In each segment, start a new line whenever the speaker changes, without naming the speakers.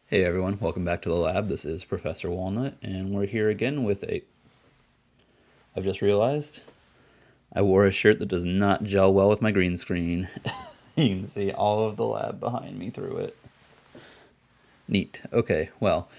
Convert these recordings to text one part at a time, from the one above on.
Hey everyone, welcome back to the lab. This is Professor Walnut, and we're here again with a. I've just realized I wore a shirt that does not gel well with my green screen. You can see all of the lab behind me through it. Neat. Okay, well,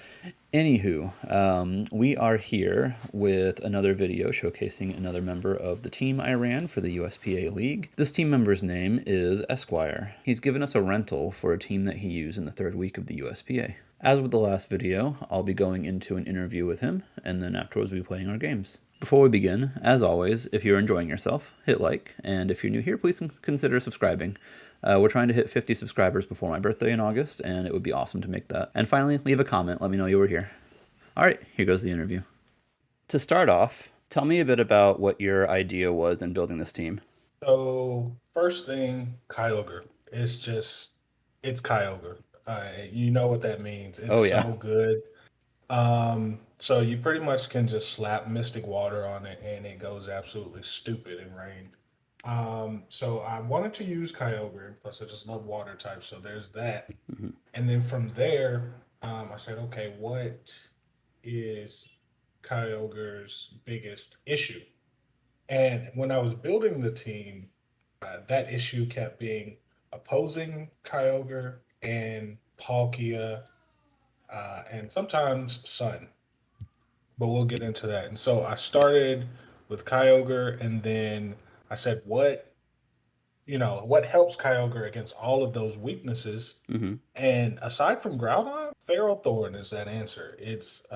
anywho, we are here with another video showcasing another member of the team I ran for the USPA League. This team member's name is Esquire. He's given us a rental for a team that he used in the third week of the USPA. As with the last video, I'll be going into an interview with him, and then afterwards we'll be playing our games. Before we begin, as always, if you're enjoying yourself, hit like, and if you're new here, please consider subscribing. We're trying to hit 50 subscribers before my birthday in August, and it would be awesome to make that. And finally, leave a comment. Let me know you were here. All right, here goes the interview. To start off, tell me a bit about what your idea was in building this team.
So first thing, Kyogre. It's Kyogre. You know what that means. It's
Oh, yeah.
so good. So you pretty much can just slap Mystic Water on it and it goes absolutely stupid in rain. So I wanted to use Kyogre, plus I just love water types, so there's that.
Hmm.
And then from there, I said, okay, what is Kyogre's biggest issue? And when I was building the team, that issue kept being opposing Kyogre and Palkia, and sometimes Sun. But we'll get into that. And so I started with Kyogre, and then I said, what helps Kyogre against all of those weaknesses?
Hmm.
And aside from Groudon, Ferrothorn is that answer. It's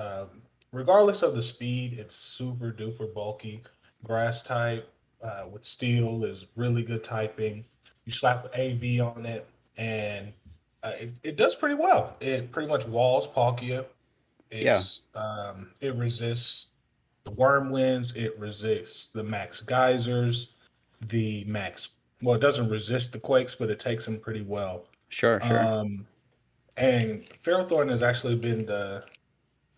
regardless of the speed, it's super duper bulky. Grass type with steel is really good typing. You slap AV on it, and it does pretty well. It pretty much walls Palkia.
Yeah,
It resists the Wormwinds. It resists the Max Geysers. The Max Well, it doesn't resist the Quakes, but it takes them pretty well.
sure, sure.
Um, and Ferrothorn has actually been the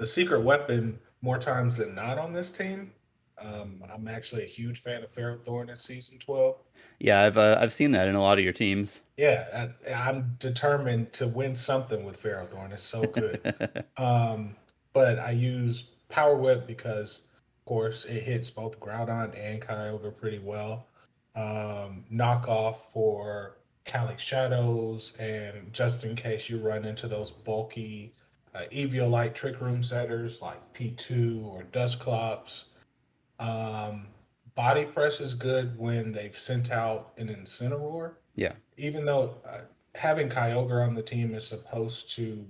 secret weapon more times than not on this team. I'm actually a huge fan of Ferrothorn in season 12.
Yeah, I've seen that in a lot of your teams.
Yeah, I'm determined to win something with Ferrothorn. It's so good. Um, but I use Power Whip because, of course, it hits both Groudon and Kyogre pretty well. Knockoff for Cali Shadows, and just in case you run into those bulky Eviolite Trick Room setters like P2 or Dusclops. Um, Body Press is good when they've sent out an Incineroar,
Yeah.
even though having Kyogre on the team is supposed to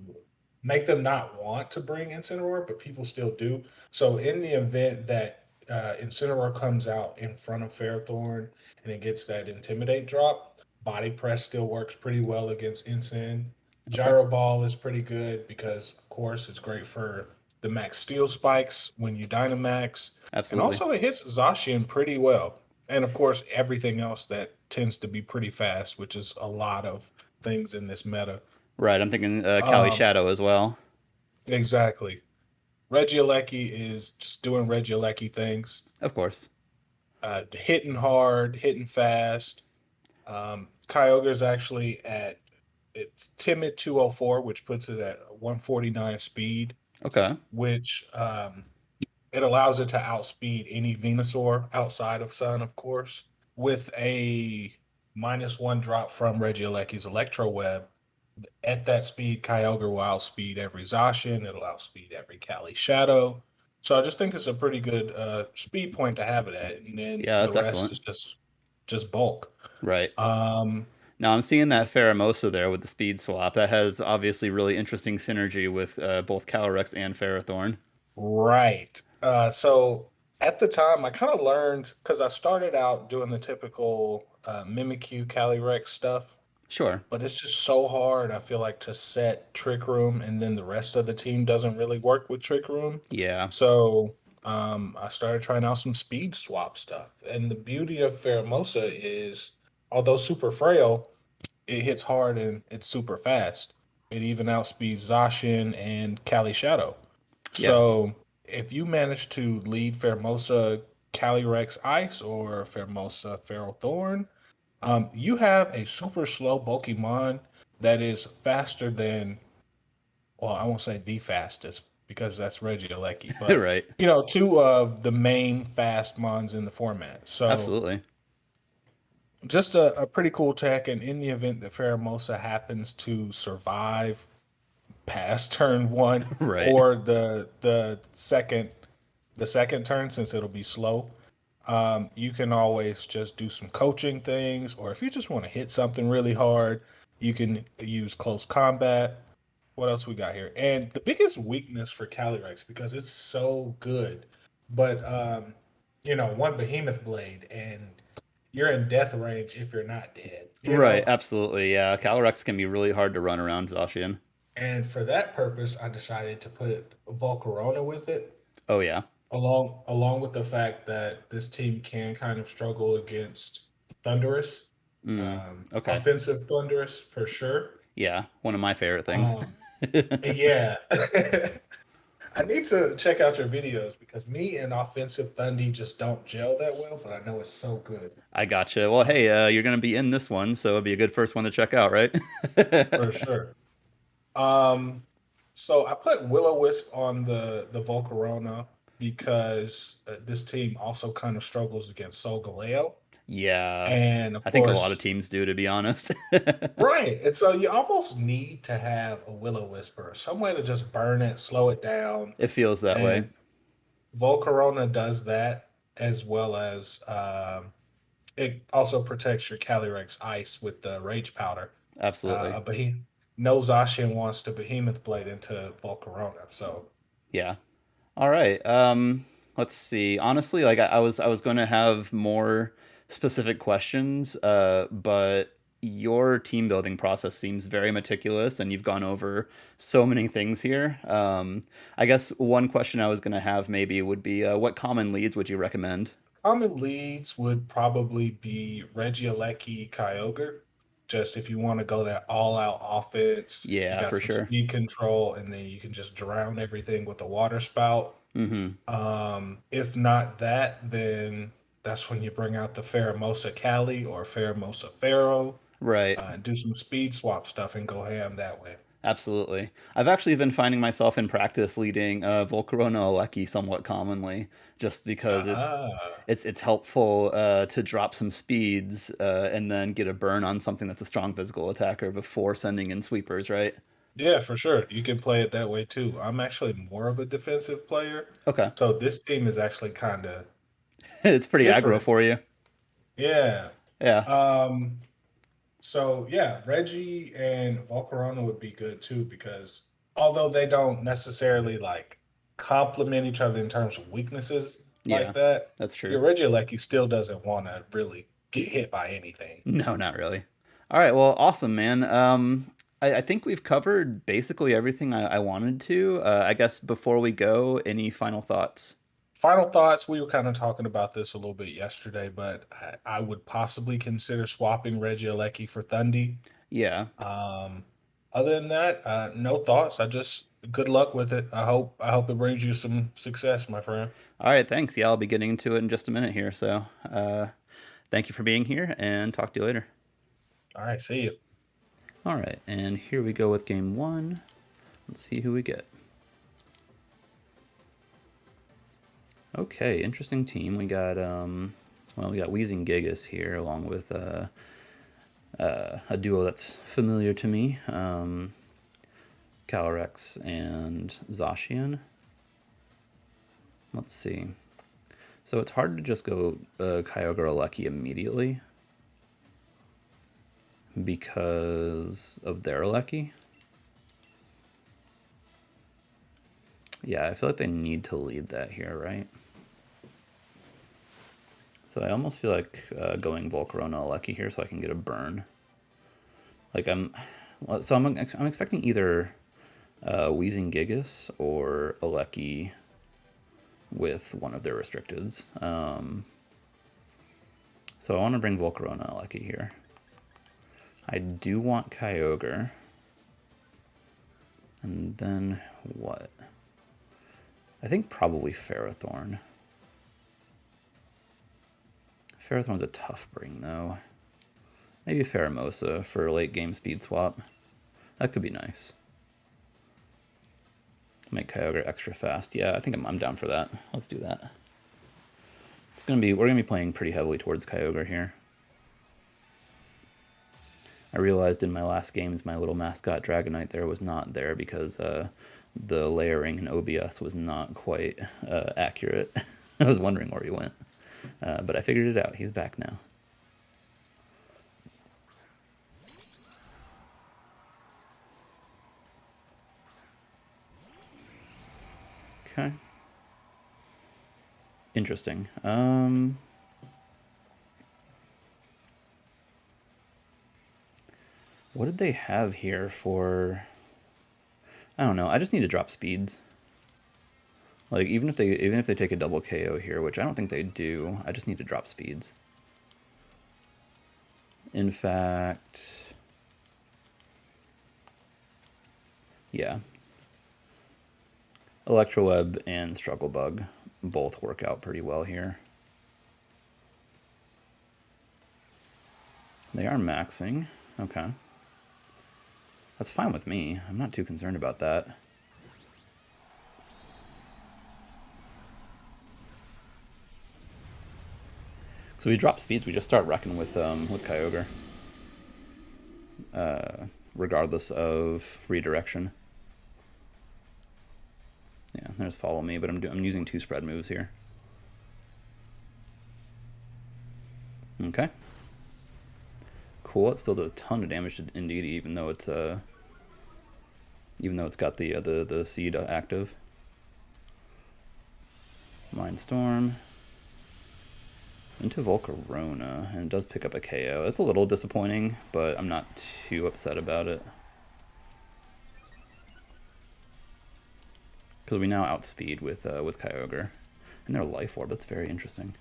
make them not want to bring Incineroar, but people still do. So in the event that Incineroar comes out in front of Ferrothorn and it gets that Intimidate drop, Body Press still works pretty well against Incin.
Okay.
Gyro Ball is pretty good because, of course, it's great for the Max Steel spikes when you Dynamax. And
Absolutely.
also, it hits Zacian pretty well. And of course, everything else that tends to be pretty fast, which is a lot of things in this meta.
Right, I'm thinking Cali
Um,
Shadow as well.
exactly. Regieleki is just doing Regieleki things,
Of course.
hitting hard, hitting fast. Kyogre's actually at its timid 204, which puts it at 149 speed,
Okay.
which it allows it to outspeed any Venusaur outside of Sun, of course, with a -1 drop from Regioleki's Electro Web. At that speed, Kyogre will outspeed every Zacian. It'll outspeed every Cali Shadow. So I just think it's a pretty good speed point to have it at, and then
Yeah,
the
that's
rest is
excellent.
just bulk.
Right.
Um,
Now I'm seeing that Pheromosa there with the speed swap. That has obviously really interesting synergy with both Calyrex and Ferrothorn.
right. So at the time, I kind of learned because I started out doing the typical Mimikyu Calyrex stuff,
Sure.
but it's just so hard. I feel like to set Trick Room, and then the rest of the team doesn't really work with Trick Room.
Yeah.
So I started trying out some speed swap stuff, and the beauty of Pheromosa is, although super frail, it hits hard and it's super fast. It even outspeeds Zacian and Cali Shadow.
Yeah.
So if you manage to lead Pheromosa Calyrex Ice or Pheromosa Ferrothorn, you have a super slow Pokemon that is faster than well, I won't say the fastest because that's Reggie Alecki, but
Right.
two of the main fast mons in the format. So
Absolutely.
just a pretty cool tech. And in the event that Faramosa happens to survive past turn one
Right.
or the second turn, since it'll be slow, you can always just do some coaching things, or if you just want to hit something really hard, you can use close combat. What else we got here? And the biggest weakness for Calyrex, because it's so good, but one Behemoth Blade, and you're in death range if you're not dead.
Right. Absolutely. Yeah. Calyrex can be really hard to run around Zacian.
And for that purpose, I decided to put Volcarona with it,
Oh yeah.
along with the fact that this team can kind of struggle against Thunderous,
Mm. Okay.
offensive Thunderous for sure.
Yeah. One of my favorite things.
Um, yeah. I need to check out your videos because me and offensive Thundy just don't gel that well, but I know it's so good.
I gotcha. Well, hey, you're gonna be in this one, so it'd be a good first one to check out, right?
For sure. Um, so I put Will-O-Wisp on the Volcarona because this team also kind of struggles against Solgaleo.
Yeah.
And of
I think a lot of
course,
teams do, to be honest.
right. And so you almost need to have a Will-O-Wisp, some way to just burn it, slow it down.
It feels that way.
And Volcarona does that, as well as it also protects your Calyrex Ice with the Rage Powder.
Absolutely.
But no Zacian wants to Behemoth Blade into Volcarona. So,
Yeah. All right. Let's see. Honestly, like I was going to have more specific questions, but your team building process seems very meticulous, and you've gone over so many things here. I guess one question I was going to have maybe would be, what common leads would you recommend?
common leads would probably be Regieleki Kyogre. Just if you want to go that all out offense, you
Yeah,
got
for
some
sure.
speed control, and then you can just drown everything with a water spout.
Mm-hmm.
If not that, then that's when you bring out the Pheromosa Cali or Pheromosa Pharaoh,
Right.
and do some speed swap stuff and go ham that way.
Absolutely. I've actually been finding myself in practice leading Volcarona Alecki somewhat commonly, just because it's
Ah,
it's it's helpful to drop some speeds and then get a burn on something that's a strong physical attacker before sending in sweepers, right?
yeah, for sure. You can play it that way too. I'm actually more of a defensive player,
Okay.
so this team is actually kind of
It's pretty aggro
different.
for you.
Yeah.
Yeah.
Um, so yeah, Reggie and Volcarona would be good too because although they don't necessarily like complement each other in terms of weaknesses like
Yeah.
that,
That's true.
your Reggie like he still doesn't want to really get hit by anything.
No, not really. All right. Well, awesome, man. I think we've covered basically everything I wanted to. I guess before we go, any final thoughts?
Final thoughts. We were kind of talking about this a little bit yesterday, but I would possibly consider swapping Reggie Alecki for Thundy.
Yeah.
Um, Other than that, no thoughts. I just good luck with it. I hope it brings you some success, my friend.
All right, thanks. Yeah, I'll be getting into it in just a minute here. So, thank you for being here and talk to you later.
All right, see you.
All right, and here we go with game one. Let's see who we get. Okay, interesting team. We got Wheezing Gigas here, along with a duo that's familiar to me, Calyrex and Zacian. Let's see. So it's hard to just go Kyogre or Lucky immediately because of their Lucky. Yeah, I feel like they need to lead that here, right? So I almost feel like going Volcarona Lucky here so I can get a burn. Like I'm expecting either Wheezing Gigas or Alecki with one of their restricteds. So I want to bring Volcarona Alecki here. I do want Kyogre. And then what? I think probably Ferrothorn. Ferrothorn's a tough bring, though. Maybe Pheromosa for late game speed swap. That could be nice. Make Kyogre extra fast. Yeah, I think I'm down for that. Let's do that. We're gonna be playing pretty heavily towards Kyogre here. I realized in my last games my little mascot Dragonite there was not there because the layering in OBS was not quite accurate. I was wondering where he went, but I figured it out. He's back now. Okay. Interesting. What did they have here for... I don't know. I just need to drop speeds. Like, even if they take a double KO here, which I don't think they do, I just need to drop speeds. In fact... yeah. Electroweb and Struggle Bug both work out pretty well here. They are maxing. Okay. That's fine with me. I'm not too concerned about that. So we drop speeds, we just start wrecking with Kyogre. Regardless of redirection. Yeah, there's Follow Me, but I'm using 2 spread moves here. Okay. Cool. It still does a ton of damage to Indeedee, even though it's got the seed active. Mind Storm into Volcarona, and it does pick up a KO. It's a little disappointing, but I'm not too upset about it. Because we now outspeed with Kyogre. And their Life Orb, that's very interesting.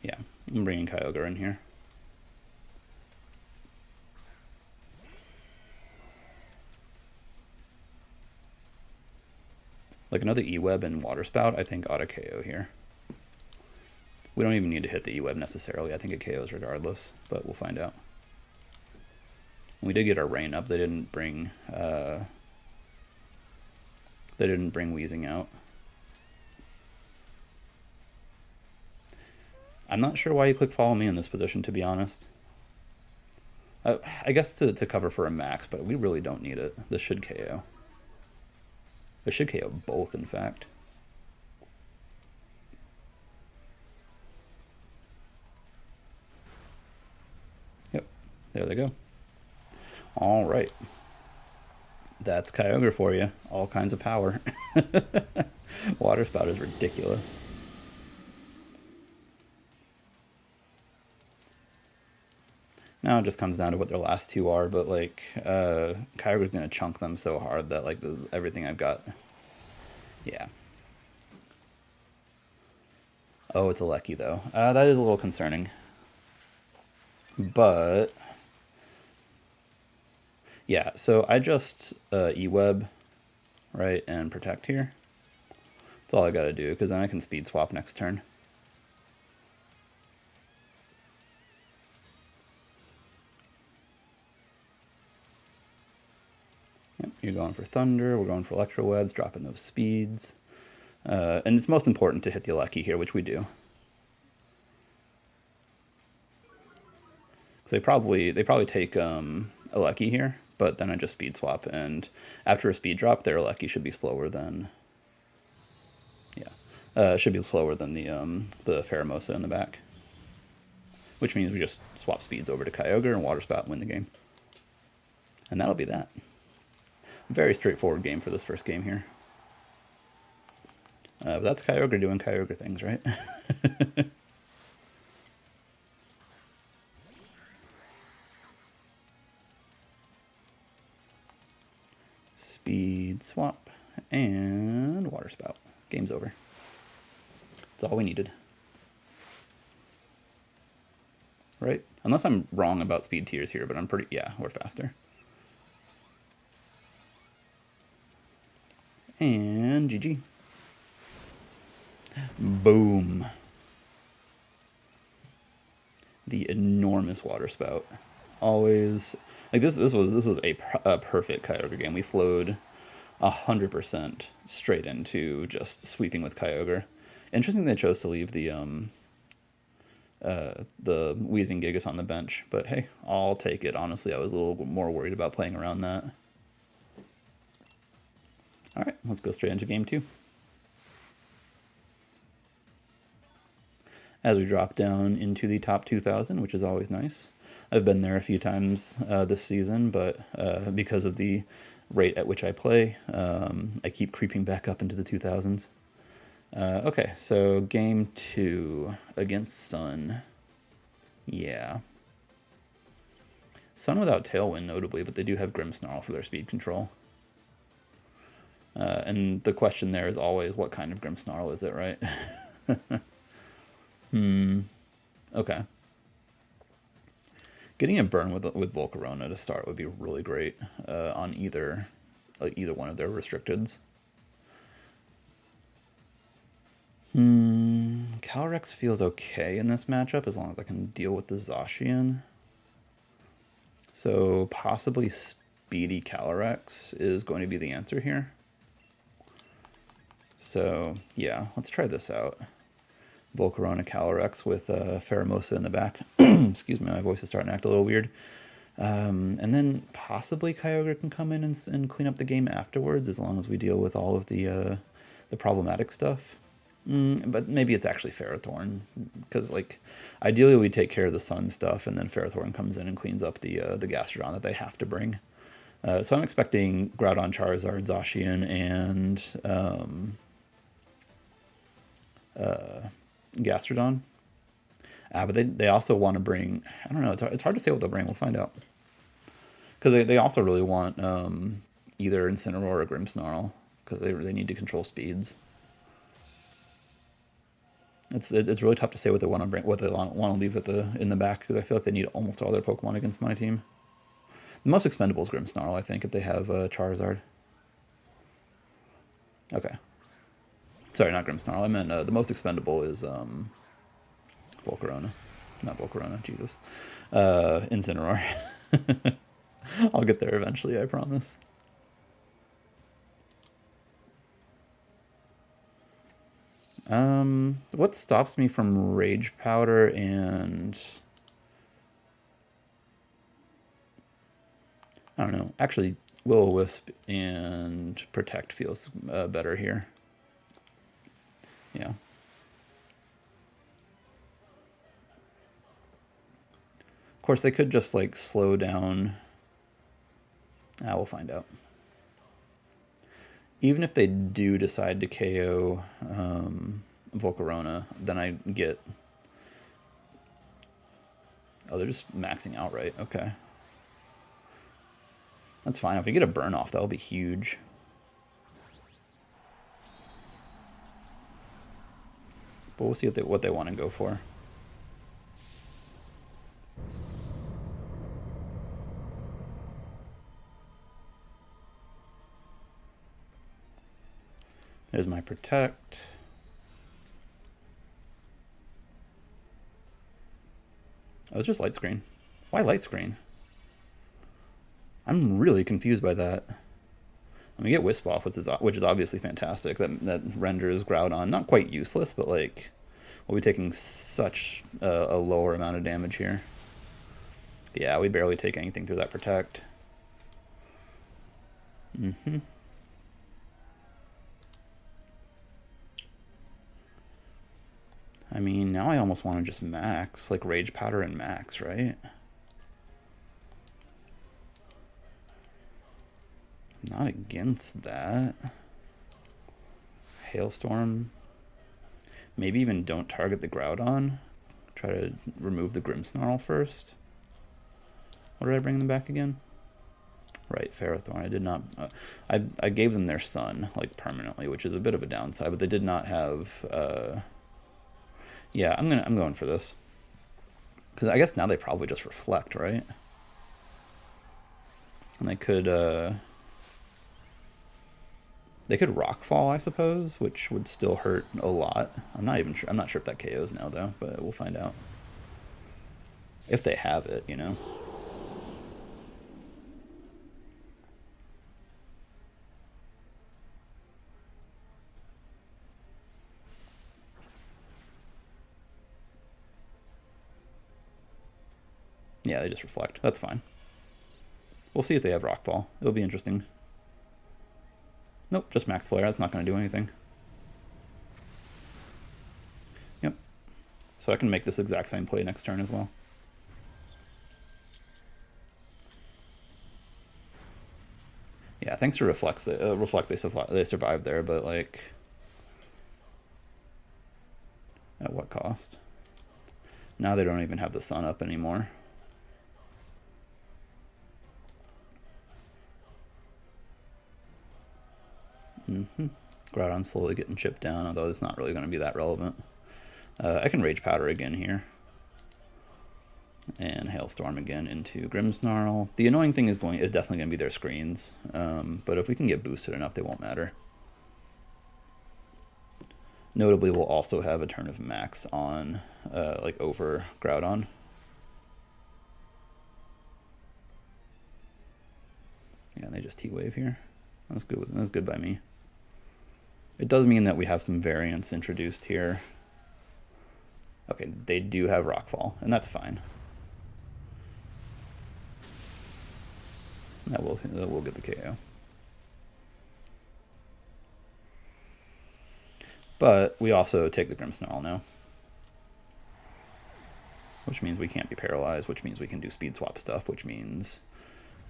Yeah, I'm bringing Kyogre in here. Like another E-Web and Water Spout, I think ought to KO here. We don't even need to hit the E-Web necessarily. I think it KOs regardless, but we'll find out. We did get our Rain up. They didn't bring Wheezing out. I'm not sure why you click Follow Me in this position, to be honest. I guess to cover for a max, but we really don't need it. This should KO. It should KO both, in fact. Yep, there they go. All right. That's Kyogre for you. All kinds of power. Water Spout is ridiculous. Now it just comes down to what their last 2 are, but like Kyogre's gonna chunk them so hard that like everything I've got. Yeah. Oh, it's a Lecky though. That is a little concerning. But yeah, so I just E-Web, right, and Protect here. That's all I gotta do, because then I can Speed Swap next turn. Yep, you're going for Thunder, we're going for Electrowebs, dropping those speeds. And it's most important to hit the Lecky here, which we do. So they probably take a Lecky here, but then I just Speed Swap, and after a Speed Drop, their Lecky should be slower than... yeah, it should be slower than the Pheromosa in the back. Which means we just swap speeds over to Kyogre and Water Spout and win the game. And that'll be that. Very straightforward game for this first game here. But that's Kyogre doing Kyogre things, right? Speed swap and Water Spout. Game's over. That's all we needed. Right? Unless I'm wrong about speed tiers here, but I'm pretty... yeah, we're faster. And GG. Boom. The enormous Water Spout. Always... like this was a perfect Kyogre game. We flowed 100% straight into just sweeping with Kyogre. Interesting they chose to leave the Wheezing Gigas on the bench, but hey, I'll take it. Honestly, I was a little more worried about playing around that. All right, let's go straight into game 2. As we drop down into the top 2,000, which is always nice. I've been there a few times this season, but because of the rate at which I play, I keep creeping back up into the 2,000s. Okay, so game 2 against Sun. Yeah. Sun without Tailwind, notably, but they do have Grimmsnarl for their speed control. And the question there is always, what kind of Grimmsnarl is it, right? Okay. Getting a burn with Volcarona to start would be really great on either one of their restricteds. Calyrex feels okay in this matchup as long as I can deal with the Zacian. So possibly Speedy Calyrex is going to be the answer here. So yeah, let's try this out. Volcarona Calyrex with Pheromosa in the back. Excuse me, my voice is starting to act a little weird. And then possibly Kyogre can come in and clean up the game afterwards, as long as we deal with all of the problematic stuff. But maybe it's actually Ferrothorn, because like ideally we take care of the Sun stuff, and then Ferrothorn comes in and cleans up the Gastrodon that they have to bring. So I'm expecting Groudon, Charizard, Zacian, and Gastrodon. But they also want to bring, I don't know, it's hard to say what they'll bring. We'll find out. Because they also really want either Incineroar or Grimmsnarl, because they really need to control speeds. It's really tough to say what they want to bring, what they want to leave in the back, because I feel like they need almost all their Pokemon against my team. The most expendable is Grimmsnarl, I think, if they have Charizard. Okay. Sorry, not Grimmsnarl. I meant the most expendable is Volcarona. Not Volcarona, Jesus. Incineroar. I'll get there eventually, I promise. What stops me from Rage Powder and... I don't know. Actually, Will-O-Wisp and Protect feels better here. Yeah. Of course, they could just, like, slow down. We'll find out. Even if they do decide to KO Volcarona, then I get... Oh, they're just maxing outright. Okay. That's fine. If we get a burn off, that'll be huge. But we'll see what they want to go for. There's my Protect. Oh, it's just Light Screen. Why Light Screen? I'm really confused by that. Let me get Wisp off, which is obviously fantastic. That renders Groudon not quite useless, but like we'll be taking such a lower amount of damage here. Yeah, we barely take anything through that Protect. I mean, now I almost want to just max, like Rage Powder and max, right? I'm not against that. Hailstorm. Maybe even don't target the Groudon. Try to remove the Grimmsnarl first. What did I bring them back again? Right, Ferrothorn. I did not... I gave them their Sun, like, permanently, which is a bit of a downside, but they did not have... Yeah, I'm going for this. Because I guess now they probably just Reflect, right? And they could Rockfall, I suppose, which would still hurt a lot. I'm not even sure. I'm not sure if that KOs now though, but we'll find out. If they have it, you know. Yeah, they just reflect. That's fine. We'll see if they have Rockfall. It'll be interesting. Nope, just Max Flare. That's not going to do anything. Yep. So I can make this exact same play next turn as well. Yeah, thanks to Reflect, they survived there, but like, at what cost? Now they don't even have the sun up anymore. Groudon's slowly getting chipped down, although it's not really going to be that relevant. I can Rage Powder again here. And Hailstorm again into Grimmsnarl. The annoying thing is definitely going to be their screens, but if we can get boosted enough, they won't matter. Notably, we'll also have a turn of Max on, like over Groudon. Yeah, and they just T-Wave here. That's good. That's good by me. It does mean that we have some variance introduced here. Okay, they do have Rockfall, and that's fine. That will get the KO. But we also take the Grimmsnarl now. Which means we can't be paralyzed, which means we can do speed swap stuff, which means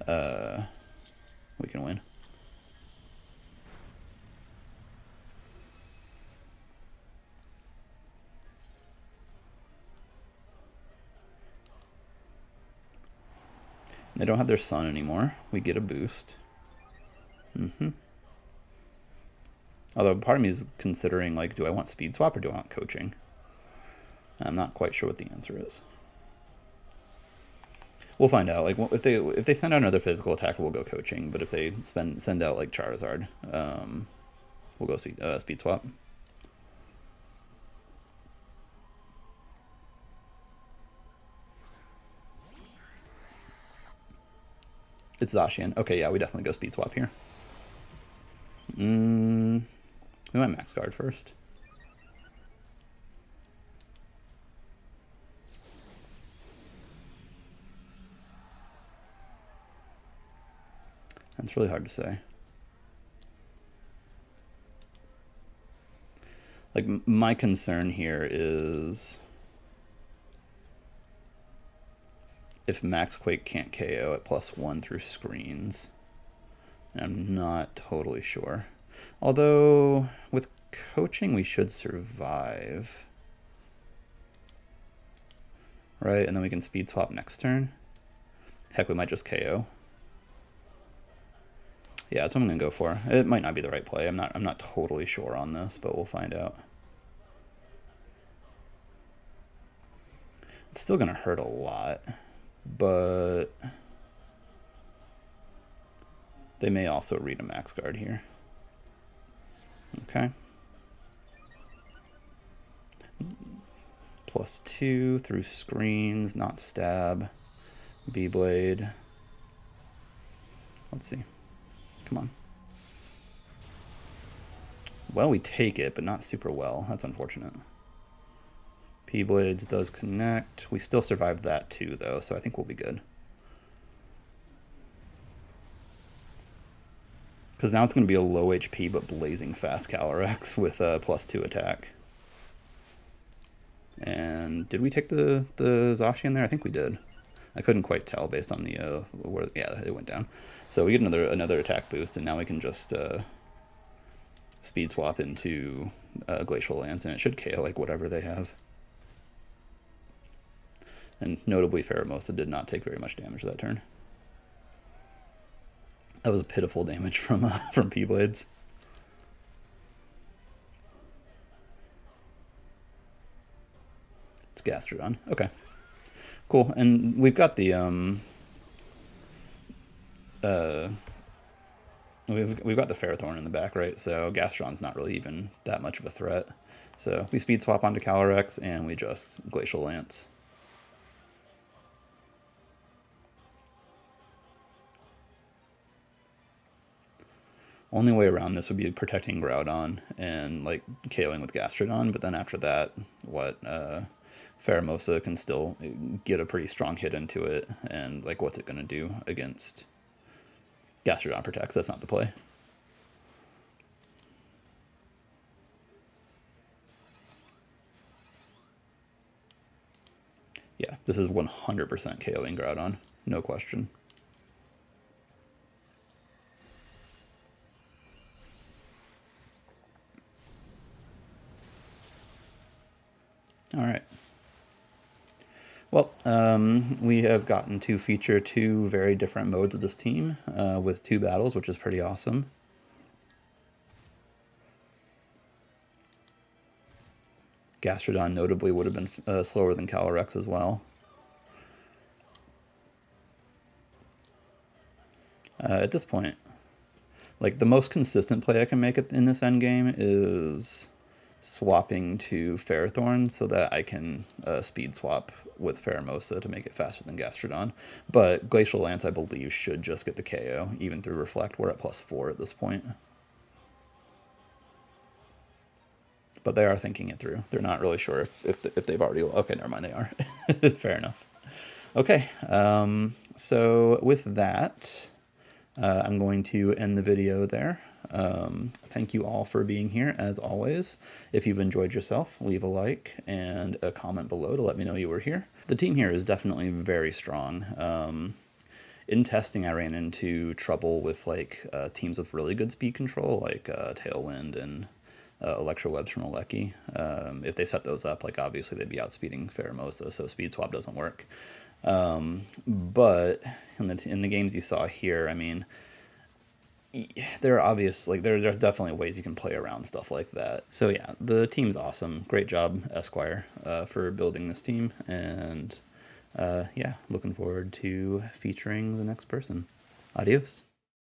we can win. They don't have their sun anymore. We get a boost. Although part of me is considering, like, do I want speed swap or do I want coaching? I'm not quite sure what the answer is. We'll find out. Like, if they send out another physical attacker, we'll go coaching. But if they send out like Charizard, we'll go speed swap. It's Zacian. Okay, yeah, we definitely go speed swap here. We might max guard first. That's really hard to say. Like, my concern here is if Max Quake can't KO at +1 through screens. I'm not totally sure. Although, with coaching, we should survive. Right, and then we can speed swap next turn. Heck, we might just KO. Yeah, that's what I'm gonna go for. It might not be the right play. I'm not totally sure on this, but we'll find out. It's still gonna hurt a lot, but they may also read a max guard here. Okay. +2 through screens, not stab. B-Blade. Let's see. Come on. Well, we take it, but not super well. That's unfortunate. P-Blades does connect. We still survived that too, though, so I think we'll be good. Because now it's going to be a low HP but blazing fast Calyrex with a +2 attack. And did we take the Zacian there? I think we did. I couldn't quite tell based on the where. Yeah, it went down. So we get another attack boost, and now we can just speed swap into Glacial Lance, and it should KO like whatever they have. And notably, Pheromosa did not take very much damage that turn. That was pitiful damage from P-Blades. It's Gastrodon. Okay. Cool. And we've got the we've got the Ferrothorn in the back, right? So Gastrodon's not really even that much of a threat. So we speed swap onto Calyrex and we just Glacial Lance. Only way around this would be protecting Groudon and like KOing with Gastrodon, but then after that, what Pheromosa can still get a pretty strong hit into it, and like what's it going to do against Gastrodon Protects? That's not the play. Yeah, this is 100% KOing Groudon, no question. All right. Well, we have gotten to feature two very different modes of this team with two battles, which is pretty awesome. Gastrodon notably would have been slower than Calyrex as well. At this point, like the most consistent play I can make in this endgame is swapping to Ferrothorn so that I can speed swap with Pheromosa to make it faster than Gastrodon. But Glacial Lance, I believe, should just get the KO, even through Reflect. We're at +4 at this point. But they are thinking it through. They're not really sure if they've already... Okay, never mind, they are. Fair enough. Okay, so with that, I'm going to end the video there. Thank you all for being here, as always. If you've enjoyed yourself, leave a like and a comment below to let me know you were here. The team here is definitely very strong. In testing, I ran into trouble with like teams with really good speed control, like Tailwind and Electro Webs from Alecki. If they set those up, like obviously they'd be outspeeding Pheromosa, so speed swap doesn't work. But in the games you saw here, I mean, there are there are definitely ways you can play around stuff like that. So yeah, the team's awesome. Great job, Esquire, for building this team, and yeah, looking forward to featuring the next person. Adios.